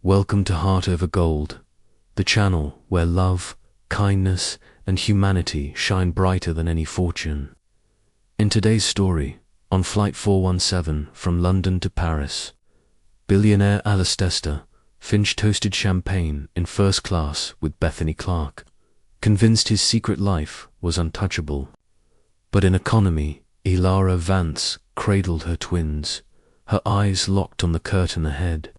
Welcome to Heart Over Gold, the channel where love, kindness, and humanity shine brighter than any fortune. In today's story, on Flight 417 from London to Paris, billionaire Alistair Finch toasted champagne in first class with Bethany Clark, convinced his secret life was untouchable. But in economy, Elara Vance cradled her twins, her eyes locked on the curtain ahead.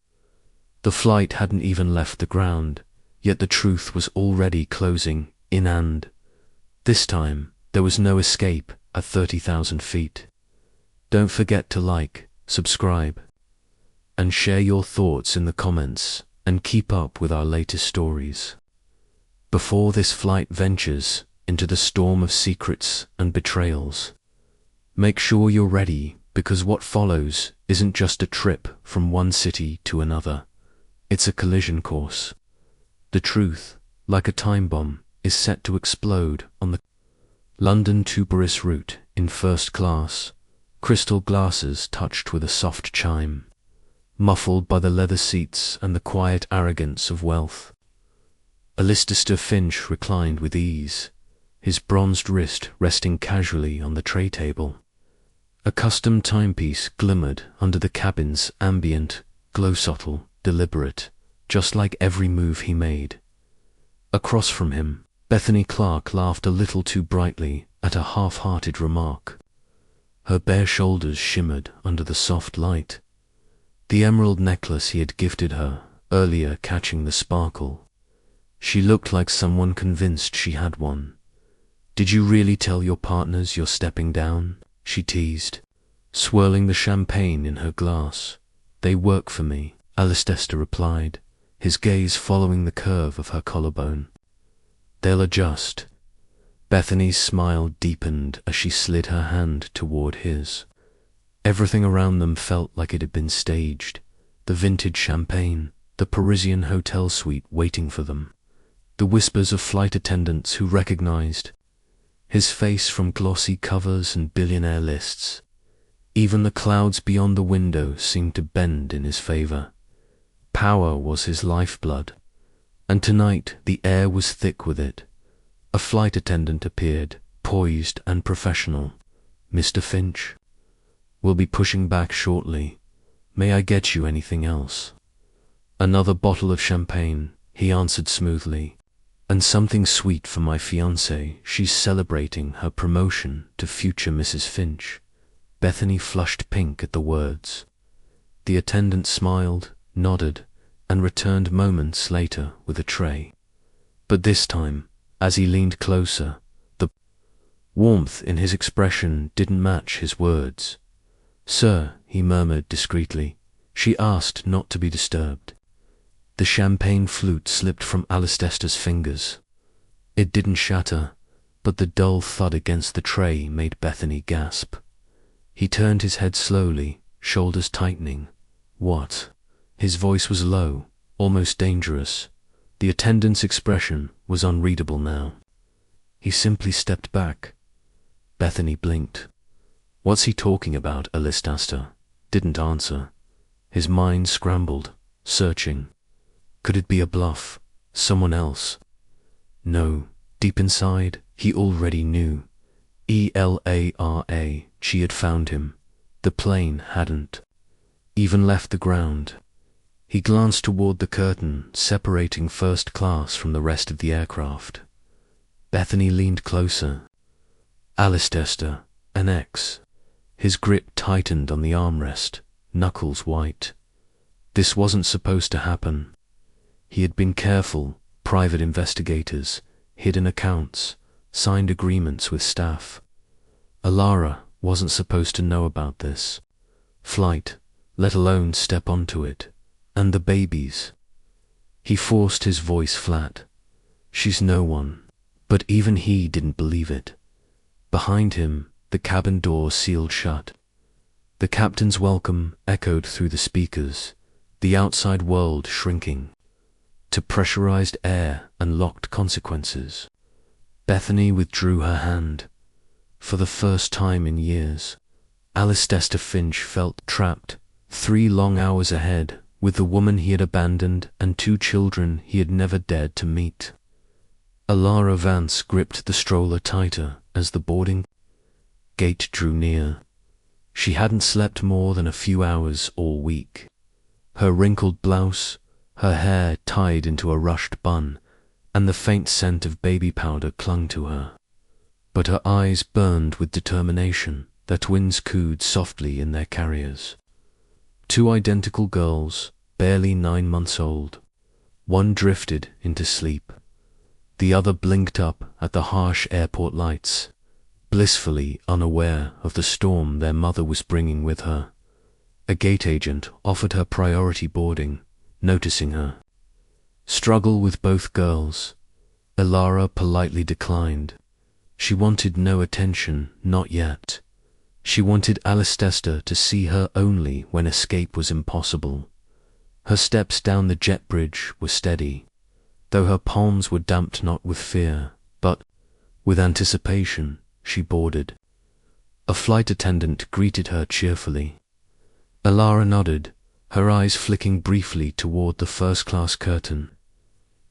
The flight hadn't even left the ground, yet the truth was already closing in, and this time there was no escape at 30,000 feet. Don't forget to like, subscribe, and share your thoughts in the comments, and keep up with our latest stories. Before this flight ventures into the storm of secrets and betrayals, make sure you're ready, because what follows isn't just a trip from one city to another. It's a collision course. The truth, like a time bomb, is set to explode on the London to Paris route in first class, crystal glasses touched with a soft chime, muffled by the leather seats and the quiet arrogance of wealth. Alistair Finch reclined with ease, his bronzed wrist resting casually on the tray table. A custom timepiece glimmered under the cabin's ambient glow, subtle, deliberate, just like every move he made. Across from him, Bethany Clark laughed a little too brightly at a half-hearted remark. Her bare shoulders shimmered under the soft light, the emerald necklace he had gifted her earlier catching the sparkle. She looked like someone convinced she had one. "Did you really tell your partners you're stepping down?" she teased, swirling the champagne in her glass. "They work for me," Alistair replied, his gaze following the curve of her collarbone. "They'll adjust." Bethany's smile deepened as she slid her hand toward his. Everything around them felt like it had been staged. The vintage champagne, the Parisian hotel suite waiting for them, the whispers of flight attendants who recognized his face from glossy covers and billionaire lists. Even the clouds beyond the window seemed to bend in his favor. Power was his lifeblood, and tonight the air was thick with it. A flight attendant appeared, poised and professional. "Mr. Finch, we'll be pushing back shortly. May I get you anything else?" "Another bottle of champagne," he answered smoothly. "And something sweet for my fiancée. She's celebrating her promotion to future Mrs. Finch." Bethany flushed pink at the words. The attendant smiled, nodded, and returned moments later with a tray. But this time, as he leaned closer, the warmth in his expression didn't match his words. "Sir," he murmured discreetly. She asked not to be disturbed. The champagne flute slipped from Alistair's fingers. It didn't shatter, but the dull thud against the tray made Bethany gasp. He turned his head slowly, shoulders tightening. "What?" His voice was low, almost dangerous. The attendant's expression was unreadable now. He simply stepped back. Bethany blinked. "What's he talking about?" Alistair didn't answer. His mind scrambled, searching. Could it be a bluff? Someone else? No, deep inside, he already knew. Elara, she had found him. The plane hadn't even left the ground. He glanced toward the curtain separating first class from the rest of the aircraft. Bethany leaned closer. Alistair, an X. His grip tightened on the armrest, knuckles white. This wasn't supposed to happen. He had been careful, private investigators, hidden accounts, signed agreements with staff. Elara wasn't supposed to know about this flight, let alone step onto it. And the babies. He forced his voice flat. "She's no one." But even he didn't believe it. Behind him, the cabin door sealed shut. The captain's welcome echoed through the speakers, the outside world shrinking to pressurized air and locked consequences. Bethany withdrew her hand. For the first time in years, Alistair Finch felt trapped 3 long hours ahead with the woman he had abandoned and 2 children he had never dared to meet. Alara Vance gripped the stroller tighter as the boarding gate drew near. She hadn't slept more than a few hours all week. Her wrinkled blouse, her hair tied into a rushed bun, and the faint scent of baby powder clung to her. But her eyes burned with determination. Their twins cooed softly in their carriers. 2 identical girls, barely 9 months old. One drifted into sleep. The other blinked up at the harsh airport lights, blissfully unaware of the storm their mother was bringing with her. A gate agent offered her priority boarding, noticing her struggle with both girls. Alara politely declined. She wanted no attention, not yet. She wanted Alistesta to see her only when escape was impossible. Her steps down the jet bridge were steady, though her palms were damped not with fear, but with anticipation. She boarded. A flight attendant greeted her cheerfully. Alara nodded, her eyes flicking briefly toward the first-class curtain.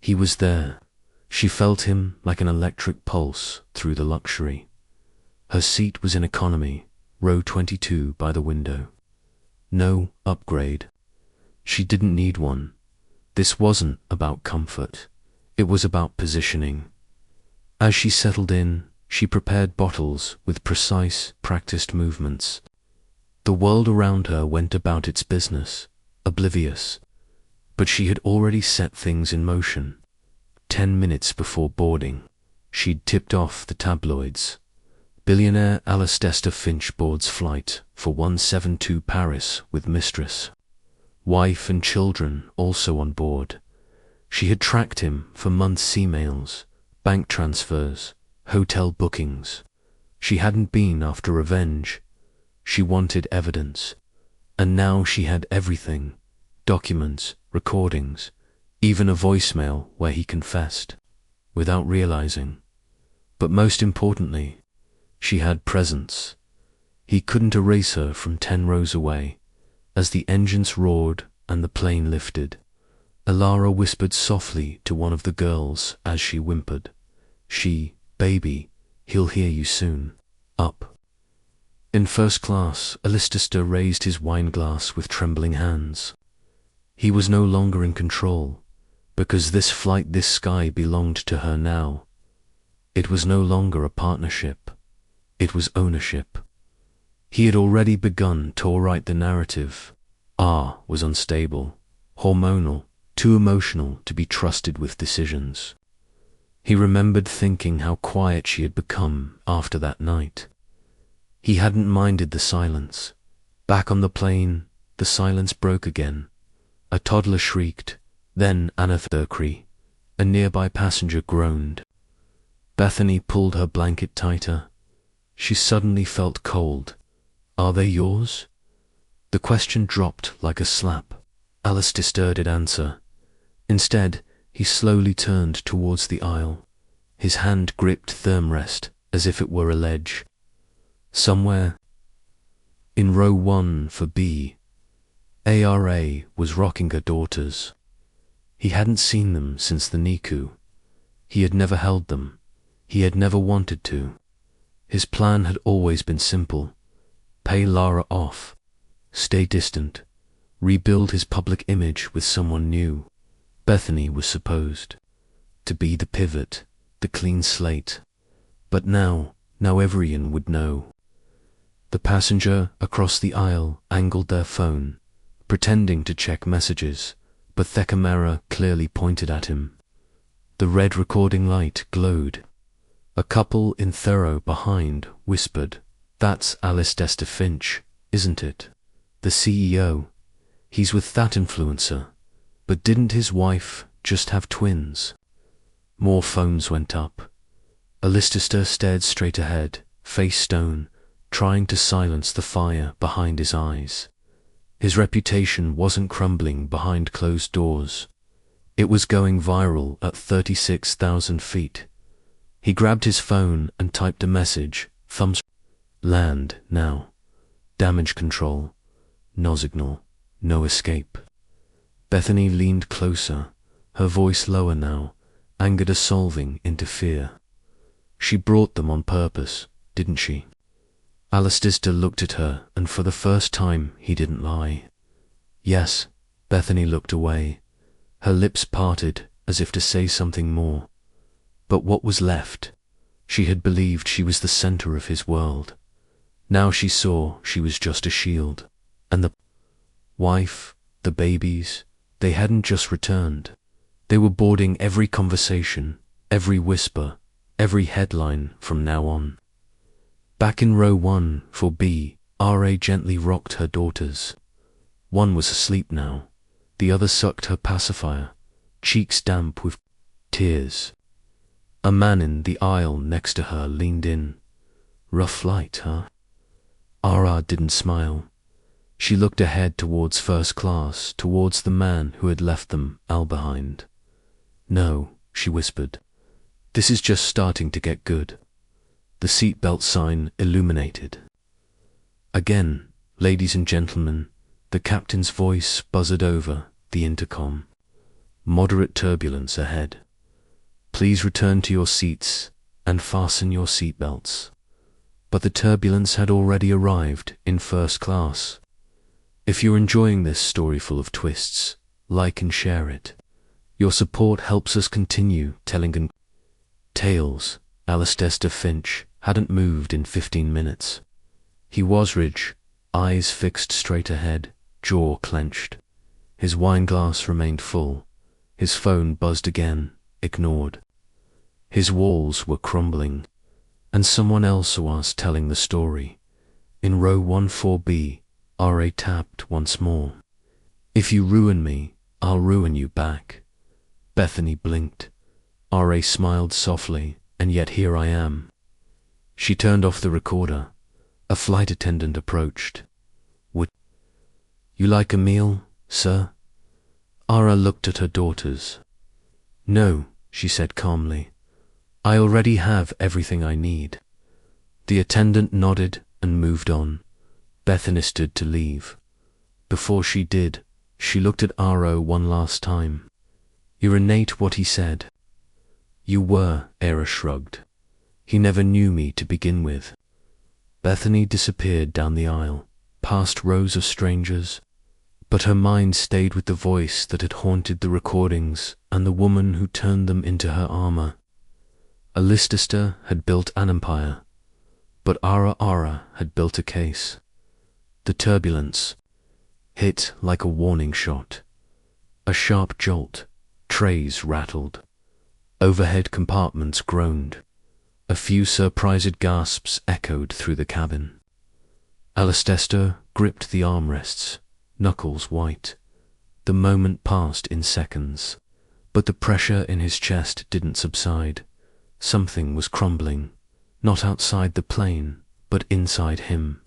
He was there. She felt him like an electric pulse through the luxury. Her seat was in economy, row 22 by the window. No upgrade. She didn't need one. This wasn't about comfort. It was about positioning. As she settled in, she prepared bottles with precise, practiced movements. The world around her went about its business, oblivious. But she had already set things in motion. 10 minutes before boarding, she'd tipped off the tabloids. Billionaire Alistesta Finch boards flight for 172 Paris with Mistress. Wife and children also on board. She had tracked him for months' emails, bank transfers, hotel bookings. She hadn't been after revenge. She wanted evidence. And now she had everything. Documents, recordings, even a voicemail where he confessed, without realizing. But most importantly, she had presence. He couldn't erase her from 10 rows away. As the engines roared and the plane lifted, Alara whispered softly to one of the girls as she whimpered, "Baby, he'll hear you soon. Up." In first class, Alistesta raised his wine glass with trembling hands. He was no longer in control, because this flight, this sky belonged to her now. It was no longer a partnership. It was ownership. He had already begun to write the narrative. R was unstable, hormonal, too emotional to be trusted with decisions. He remembered thinking how quiet she had become after that night. He hadn't minded the silence. Back on the plane, the silence broke again. A toddler shrieked, then Anathurkri. A nearby passenger groaned. Bethany pulled her blanket tighter. She suddenly felt cold. "Are they yours?" The question dropped like a slap. Alistesta didn't answer. Instead, he slowly turned towards the aisle. His hand gripped thermrest as if it were a ledge. Somewhere in row 1 for B, Ara was rocking her daughters. He hadn't seen them since the NICU. He had never held them. He had never wanted to. His plan had always been simple: pay Lara off, stay distant, rebuild his public image with someone new. Bethany was supposed to be the pivot, the clean slate. But now everyone would know. The passenger across the aisle angled their phone, pretending to check messages, but the camera clearly pointed at him. The red recording light glowed. A couple in thorough behind whispered, "That's Alistesta Finch, isn't it? The CEO. He's with that influencer. But didn't his wife just have twins?" More phones went up. Alistesta stared straight ahead, face stone, trying to silence the fire behind his eyes. His reputation wasn't crumbling behind closed doors. It was going viral at 36,000 feet. He grabbed his phone and typed a message, thumbs. "Land now. Damage control. No signal. No escape." Bethany leaned closer, her voice lower now, anger dissolving into fear. She brought them on purpose, didn't she? Alistair looked at her, and for the first time he didn't lie. Yes. Bethany looked away, her lips parted as if to say something more. But what was left? She had believed she was the center of his world. Now she saw she was just a shield. And the wife, the babies, they hadn't just returned. They were boarding every conversation, every whisper, every headline from now on. Back in row 1 for B, R.A. gently rocked her daughters. One was asleep now. The other sucked her pacifier, cheeks damp with tears. A man in the aisle next to her leaned in. Rough flight, huh? Ara didn't smile. She looked ahead towards first class, towards the man who had left them all behind. No, she whispered. This is just starting to get good. The seatbelt sign illuminated. Again, ladies and gentlemen, the captain's voice buzzed over the intercom. Moderate turbulence ahead. Please return to your seats and fasten your seatbelts. But the turbulence had already arrived in first class. If you're enjoying this story full of twists, like and share it. Your support helps us continue telling tales. Alistair Finch hadn't moved in 15 minutes. He was rigid, eyes fixed straight ahead, jaw clenched. His wineglass remained full. His phone buzzed again, ignored. His walls were crumbling, and someone else was telling the story. In row 14B, R.A. tapped once more. If you ruin me, I'll ruin you back. Bethany blinked. R.A. smiled softly, and yet here I am. She turned off the recorder. A flight attendant approached. Would you like a meal, sir? Ara looked at her daughters. No, she said calmly. I already have everything I need. The attendant nodded and moved on. Bethany stood to leave. Before she did, she looked at Aro one last time. You innate what he said. You were, Era shrugged. He never knew me to begin with. Bethany disappeared down the aisle, past rows of strangers, but her mind stayed with the voice that had haunted the recordings and the woman who turned them into her armor. Alistair had built an empire, but Ara had built a case. The turbulence hit like a warning shot. A sharp jolt, trays rattled. Overhead compartments groaned. A few surprised gasps echoed through the cabin. Alistair gripped the armrests, knuckles white. The moment passed in seconds, but the pressure in his chest didn't subside. Something was crumbling, not outside the plane, but inside him.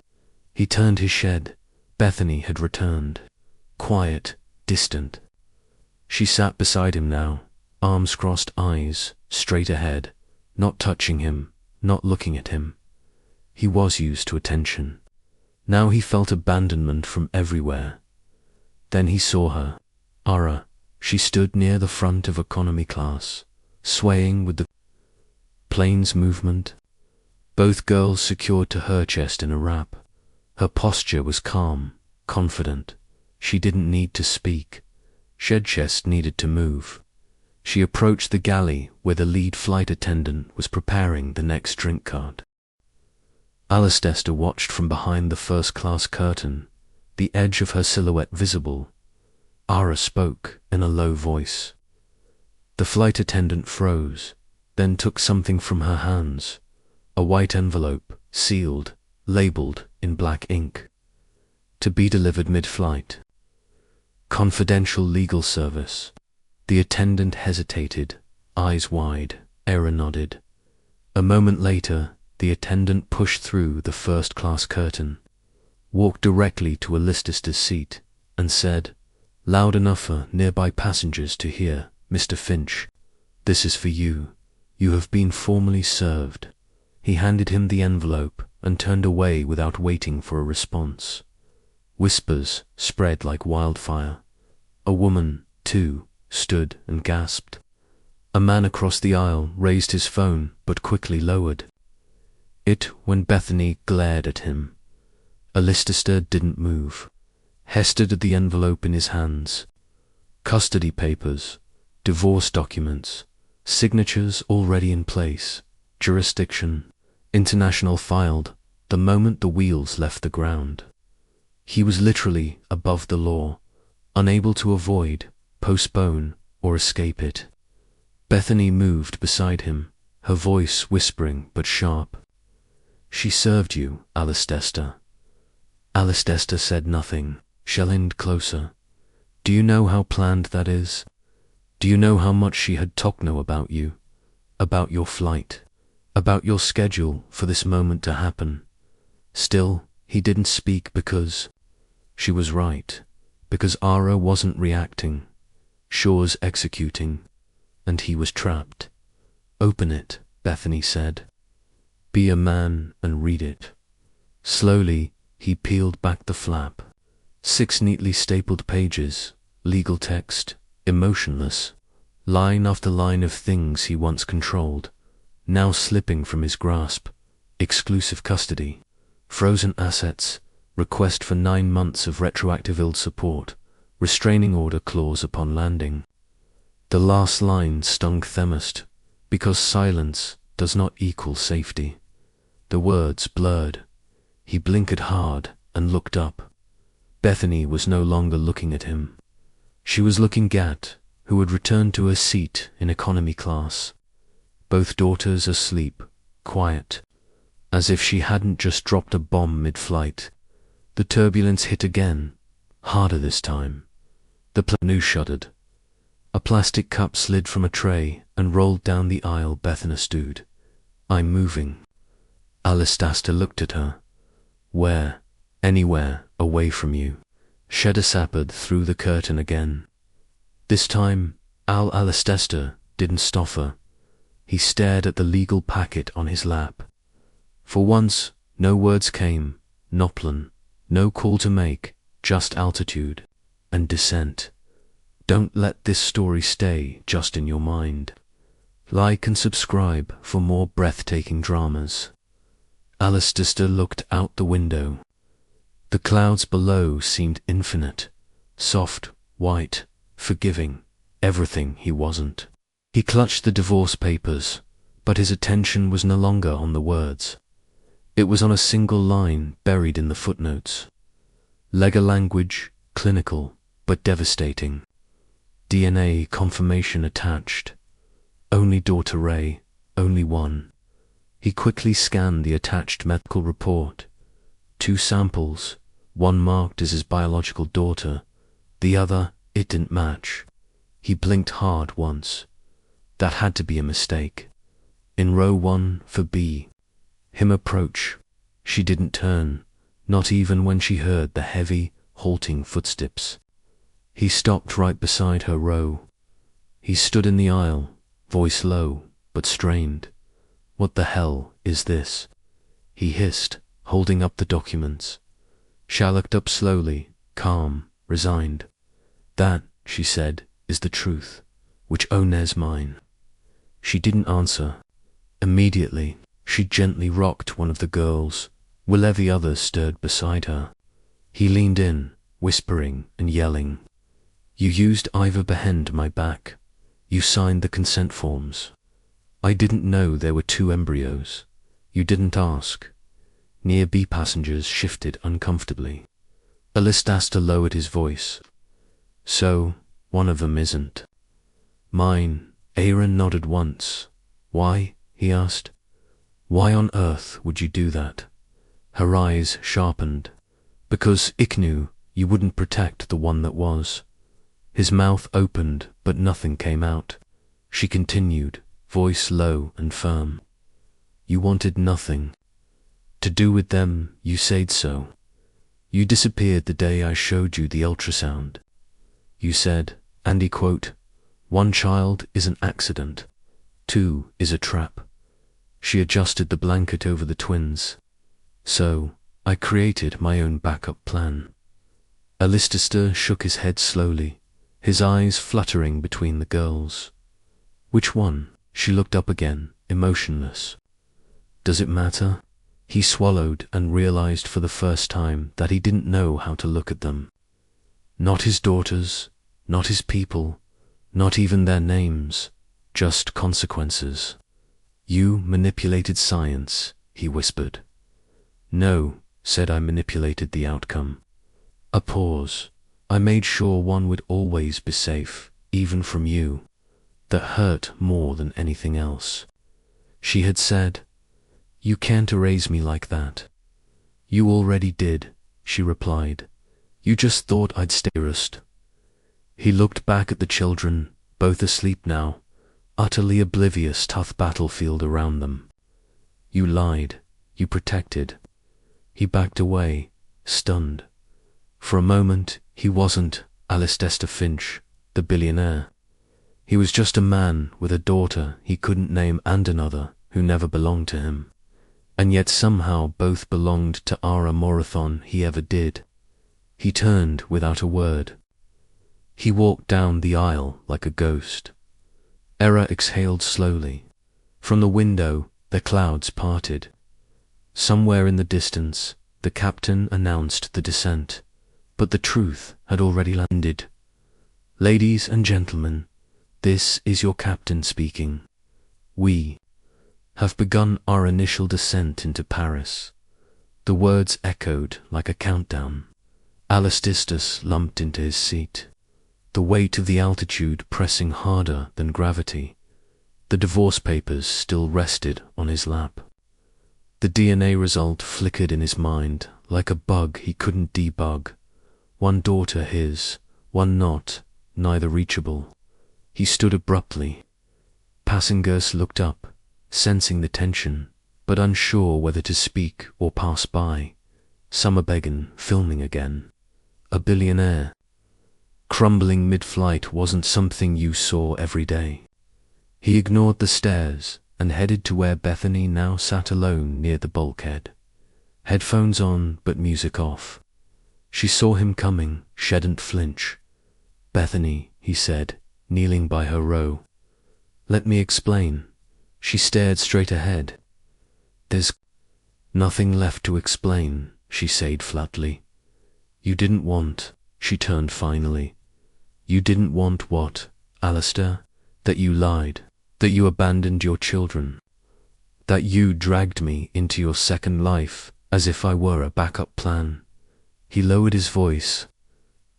He turned his shed. Bethany had returned. Quiet, distant. She sat beside him now, arms crossed, eyes straight ahead, not touching him, not looking at him. He was used to attention. Now he felt abandonment from everywhere. Then he saw her. Ara. She stood near the front of economy class, swaying with the plane's movement. Both girls secured to her chest in a wrap. Her posture was calm, confident. She didn't need to speak. Shed chest needed to move. She approached the galley where the lead flight attendant was preparing the next drink cart. Alistair watched from behind the first-class curtain, the edge of her silhouette visible. Ara spoke in a low voice. The flight attendant froze, then took something from her hands, a white envelope, sealed, labeled in black ink. To be delivered mid-flight. Confidential legal service. The attendant hesitated, eyes wide. Era nodded. A moment later, the attendant pushed through the first-class curtain, walked directly to Alistair's seat, and said, loud enough for nearby passengers to hear, Mr. Finch, this is for you. You have been formally served. He handed him the envelope and turned away without waiting for a response. Whispers spread like wildfire. A woman, too, stood and gasped. A man across the aisle raised his phone but quickly lowered it when Bethany glared at him. Alistair didn't move. Hester had the envelope in his hands. Custody papers, divorce documents, signatures already in place, jurisdiction, international filed, the moment the wheels left the ground. He was literally above the law, unable to avoid, postpone, or escape it. Bethany moved beside him, her voice whispering but sharp. "She served you, Alistair." Alistair said nothing. She leaned closer. "Do you know how planned that is? Do you know how much she had talked about you? About your flight? About your schedule for this moment to happen?" Still, he didn't speak because she was right, because Ara wasn't reacting. Shaw's executing, and he was trapped. "Open it," Bethany said. "Be a man and read it." Slowly, he peeled back the flap. 6 neatly stapled pages, legal text, emotionless, line after line of things he once controlled, now slipping from his grasp. Exclusive custody, frozen assets, request for 9 months of retroactive ill support, restraining order clause upon landing. The last line stung Themist, because silence does not equal safety. The words blurred. He blinkered hard and looked up. Bethany was no longer looking at him. She was looking at who had returned to her seat in economy class. Both daughters asleep, quiet, as if she hadn't just dropped a bomb mid-flight. The turbulence hit again, harder this time. The plane shuddered. A plastic cup slid from a tray and rolled down the aisle. Bethany stood. "I'm moving." Alistair looked at her. "Where?" "Anywhere away from you." Shedder sappered through the curtain again. This time, Alistair didn't stop her. He stared at the legal packet on his lap. For once, no words came, no plan, no call to make, just altitude and descent. Don't let this story stay just in your mind. Like and subscribe for more breathtaking dramas. Alistair looked out the window. The clouds below seemed infinite, soft, white, forgiving, everything he wasn't. He clutched the divorce papers, but his attention was no longer on the words. It was on a single line buried in the footnotes. Legal language, clinical, but devastating. DNA confirmation attached. Only daughter Ray, only one. He quickly scanned the attached medical report. 2 samples, one marked as his biological daughter, the other, it didn't match. He blinked hard once. That had to be a mistake. In row 1 for B. Him approach. She didn't turn, not even when she heard the heavy, halting footsteps. He stopped right beside her row. He stood in the aisle, voice low, but strained. "What the hell is this?" he hissed, holding up the documents. She looked up slowly, calm, resigned. "That," she said, "is the truth, which owns mine." She didn't answer. Immediately, she gently rocked one of the girls, while every other stirred beside her. He leaned in, whispering and yelling. "You used either behind my back. You signed the consent forms. I didn't know there were 2 embryos. You didn't ask." Near B passengers shifted uncomfortably. Alistair lowered his voice. "So, one of them isn't." "Mine." Aaron nodded once. "Why?" he asked. "Why on earth would you do that?" Her eyes sharpened. "Because ich knew you wouldn't protect the one that was." His mouth opened, but nothing came out. She continued, voice low and firm. "You wanted nothing to do with them, you said so. You disappeared the day I showed you the ultrasound. You said, and he quote, 1 child is an accident, 2 is a trap." She adjusted the blanket over the twins. "So, I created my own backup plan." Alistair shook his head slowly. his eyes fluttering between the girls. Which one? She looked up again, emotionless. Does it matter? He swallowed and realized for the first time that he didn't know how to look at them. Not his daughters, not his people, not even their names, just consequences. You manipulated science, he whispered. No, said I manipulated the outcome. A pause. I made sure one would always be safe, even from you. That hurt more than anything else. She had said, You can't erase me like that. You already did, she replied. You just thought I'd stay dearest. He looked back at the children, both asleep now, utterly oblivious to the battlefield around them. You lied, you protected. He backed away, stunned. For a moment, he wasn't Alistair Finch, the billionaire. He was just a man with a daughter he couldn't name and another who never belonged to him. And yet somehow both belonged to Ara Morathon he ever did. He turned without a word. He walked down the aisle like a ghost. Era exhaled slowly. From the window, the clouds parted. Somewhere in the distance, the captain announced the descent, but the truth had already landed. Ladies and gentlemen, this is your captain speaking. We have begun our initial descent into Paris. The words echoed like a countdown. Alistair lumped into his seat, the weight of the altitude pressing harder than gravity. The divorce papers still rested on his lap. The DNA result flickered in his mind like a bug he couldn't debug. One daughter his, one not, neither reachable. He stood abruptly. Passengers looked up, sensing the tension, but unsure whether to speak or pass by. Summer began filming again. A billionaire. Crumbling mid-flight wasn't something you saw every day. He ignored the stairs and headed to where Bethany now sat alone near the bulkhead. Headphones on, but music off. She saw him coming, shouldn't flinch. Bethany, he said, kneeling by her row. Let me explain. She stared straight ahead. There's nothing left to explain, she said flatly. You didn't want, she turned finally. You didn't want what, Alistair? That you lied, that you abandoned your children, that you dragged me into your second life as if I were a backup plan. He lowered his voice.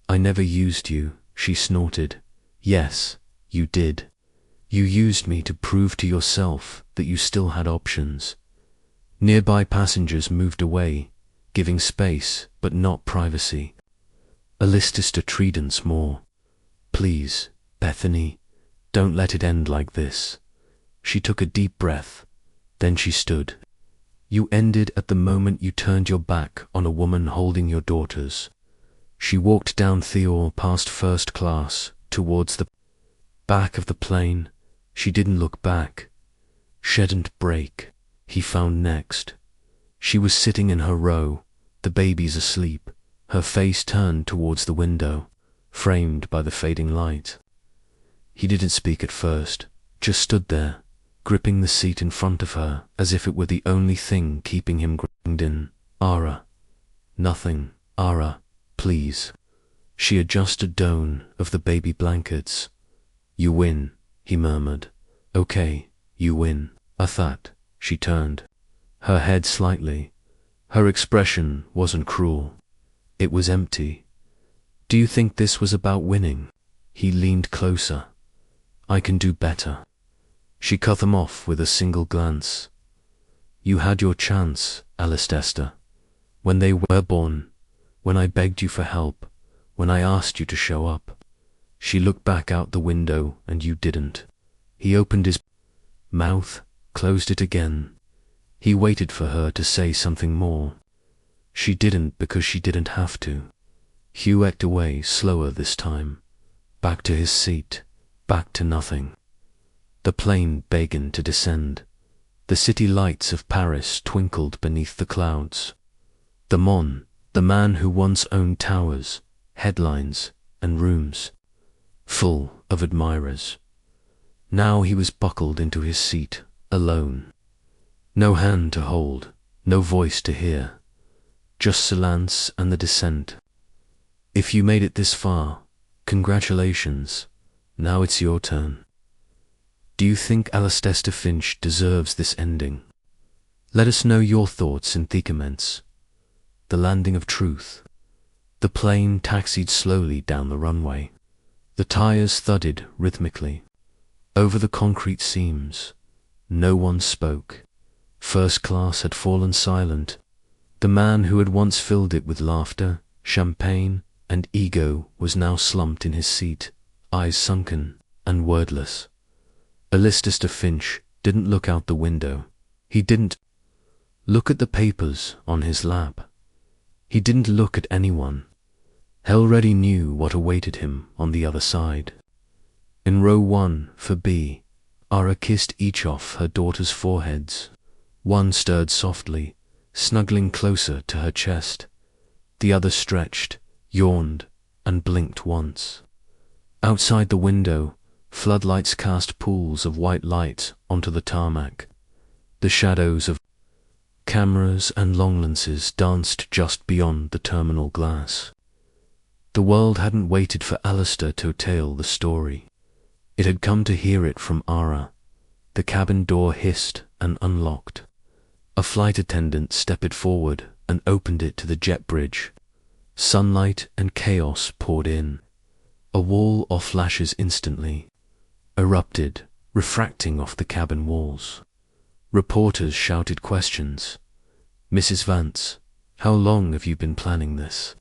I never used you, she snorted. Yes, you did. You used me to prove to yourself that you still had options. Nearby passengers moved away, giving space but not privacy. Alistair Tredence more. Please, Bethany, don't let it end like this. She took a deep breath. Then she stood. You ended at the moment you turned your back on a woman holding your daughters. She walked down Theor past first class, towards the back of the plane. She didn't look back. Shouldn't break, he found next. She was sitting in her row, the babies asleep, her face turned towards the window, framed by the fading light. He didn't speak at first, just stood there, gripping the seat in front of her as if it were the only thing keeping him grounded in. Ara. Nothing, Ara, please. She adjusted Dawn of the baby blankets. You win, he murmured. Okay, you win. I thought. She turned. Her head slightly. Her expression wasn't cruel. It was empty. Do you think this was about winning? He leaned closer. I can do better. She cut him off with a single glance. You had your chance, Alistair. When they were born, when I begged you for help, when I asked you to show up. She looked back out the window and you didn't. He opened his mouth, closed it again. He waited for her to say something more. She didn't because she didn't have to. Hugh ecked away slower this time. Back to his seat, back to nothing. The plane began to descend. The city lights of Paris twinkled beneath the clouds. The man who once owned towers, headlines, and rooms. full of admirers. Now he was buckled into his seat, alone. No hand to hold, no voice to hear, just silence and the descent. If you made it this far, congratulations. Now it's your turn. Do you think Alcester Finch deserves this ending? Let us know your thoughts in the comments. The landing of truth. The plane taxied slowly down the runway. The tires thudded rhythmically over the concrete seams. No one spoke. First class had fallen silent. The man who had once filled it with laughter, champagne, and ego was now slumped in his seat, eyes sunken and wordless. Alcester Finch didn't look out the window. He didn't look at the papers on his lap. He didn't look at anyone. He already knew what awaited him on the other side. In row 1 for B, Ara kissed each off her daughters' foreheads. One stirred softly, snuggling closer to her chest. The other stretched, yawned, and blinked once. Outside the window, floodlights cast pools of white light onto the tarmac. The shadows of cameras and long lenses danced just beyond the terminal glass. The world hadn't waited for Alistair to tell the story. It had come to hear it from Ara. The cabin door hissed and unlocked. A flight attendant stepped forward and opened it to the jet bridge. Sunlight and chaos poured in. A wall of flashes instantly erupted, refracting off the cabin walls. Reporters shouted questions. Mrs. Vance, how long have you been planning this?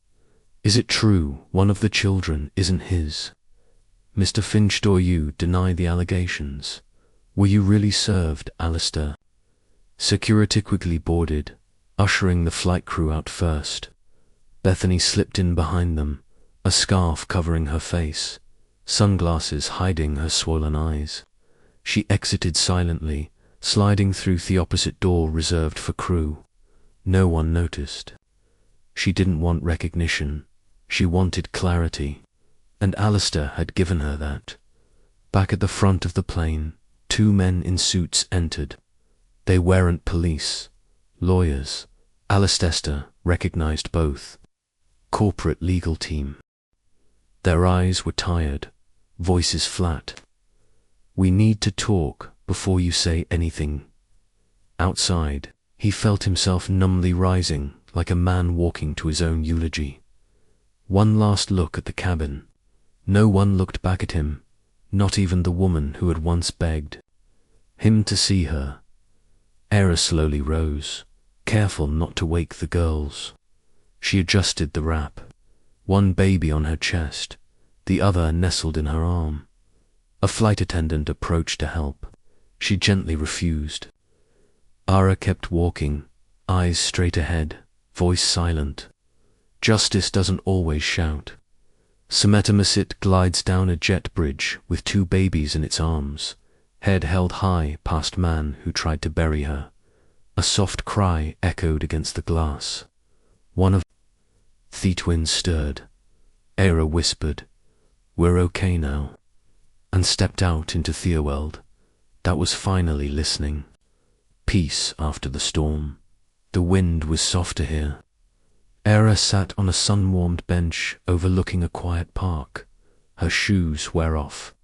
Is it true one of the children isn't his? Mr. Finch, do you deny the allegations? Were you really served, Alistair? Security quickly boarded, ushering the flight crew out first. Bethany slipped in behind them, a scarf covering her face, sunglasses hiding her swollen eyes. She exited silently, sliding through the opposite door reserved for crew. No one noticed. She didn't want recognition. She wanted clarity, and Alistair had given her that. Back at the front of the plane, 2 men in suits entered. They weren't police, lawyers. Alcester recognized both. Corporate legal team. Their eyes were tired, voices flat. We need to talk before you say anything. Outside, he felt himself numbly rising like a man walking to his own eulogy. One last look at the cabin. No one looked back at him, not even the woman who had once begged him to see her. Era slowly rose, careful not to wake the girls. She adjusted the wrap, one baby on her chest, the other nestled in her arm. A flight attendant approached to help. She gently refused. Ara kept walking, eyes straight ahead, voice silent. Justice doesn't always shout. Semetamusit glides down a jet bridge with 2 babies in its arms, head held high past man who tried to bury her. A soft cry echoed against the glass. One of the twins stirred. Era whispered, "We're okay now," and stepped out into Theoweld. That was finally listening. Peace after the storm. The wind was softer here. Era sat on a sun-warmed bench overlooking a quiet park. Her shoes were off,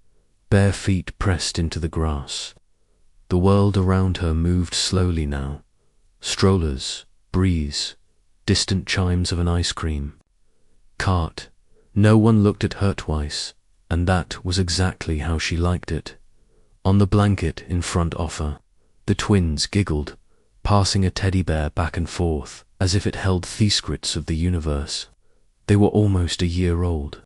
bare feet pressed into the grass. The world around her moved slowly now. Strollers, breeze, distant chimes of an ice cream cart. No one looked at her twice, and that was exactly how she liked it. On the blanket in front of her, the twins giggled, passing a teddy bear back and forth as if it held the secrets of the universe. They were almost a year old.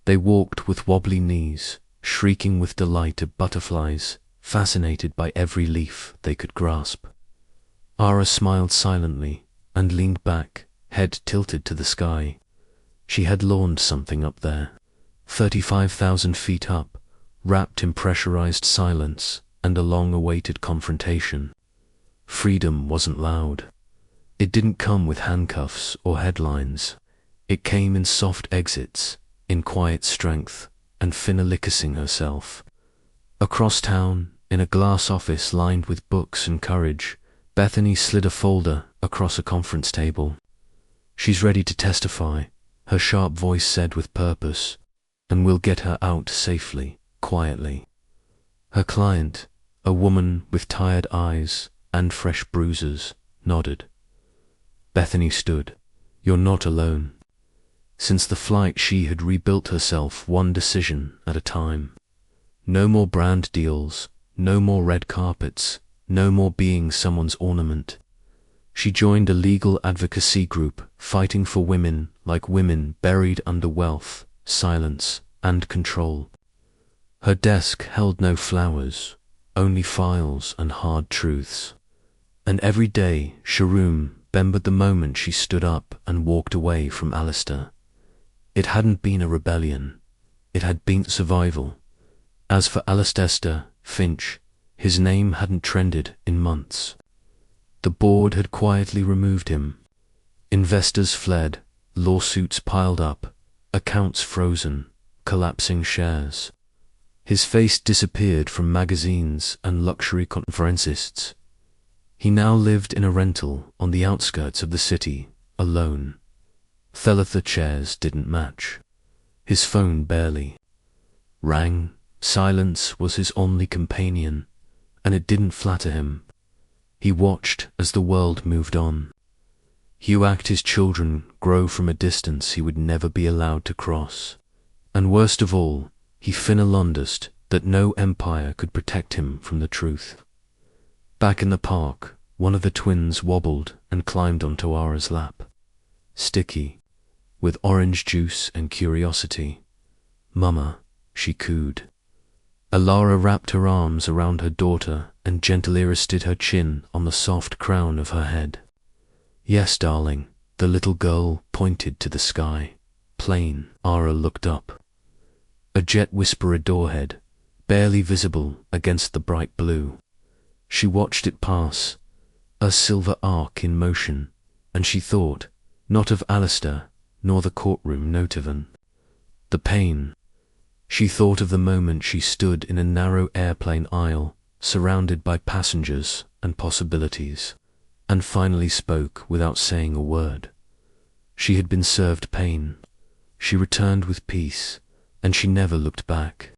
They walked with wobbly knees, shrieking with delight at butterflies, fascinated by every leaf they could grasp. Ara smiled silently and leaned back, head tilted to the sky. She had launched something up there, 35,000 feet up, wrapped in pressurized silence and a long-awaited confrontation. Freedom wasn't loud. It didn't come with handcuffs or headlines. It came in soft exits, in quiet strength, and finna herself. Across town, in a glass office lined with books and courage, Bethany slid a folder across a conference table. "She's ready to testify," her sharp voice said with purpose, "and we'll get her out safely, quietly." Her client, a woman with tired eyes and fresh bruises, nodded. Bethany stood. "You're not alone." Since the flight, she had rebuilt herself one decision at a time. No more brand deals, no more red carpets, no more being someone's ornament. She joined a legal advocacy group fighting for women like women buried under wealth, silence, and control. Her desk held no flowers, only files and hard truths. And every day Sharoom remembered the moment she stood up and walked away from Alistair. It hadn't been a rebellion, it had been survival. As for Alistair Finch, his name hadn't trended in months. The board had quietly removed him. Investors fled, lawsuits piled up, accounts frozen, collapsing shares. His face disappeared from magazines and luxury conferencists. He now lived in a rental on the outskirts of the city, alone. Thelitha chairs didn't match. His phone barely rang. Silence was his only companion, and it didn't flatter him. He watched as the world moved on. He watched his children grow from a distance he would never be allowed to cross. And worst of all, he finna understood that no empire could protect him from the truth. Back in the park, one of the twins wobbled and climbed onto Ara's lap. Sticky, with orange juice and curiosity. "Mama," she cooed. Alara wrapped her arms around her daughter and gently rested her chin on the soft crown of her head. "Yes, darling," the little girl pointed to the sky. Plain. Ara looked up. A jet whisperer doorhead, barely visible against the bright blue. She watched it pass, a silver arc in motion, and she thought, not of Alistair, nor the courtroom Notivan. The pain. She thought of the moment she stood in a narrow airplane aisle, surrounded by passengers and possibilities, and finally spoke without saying a word. She had been served pain. She returned with peace, and she never looked back.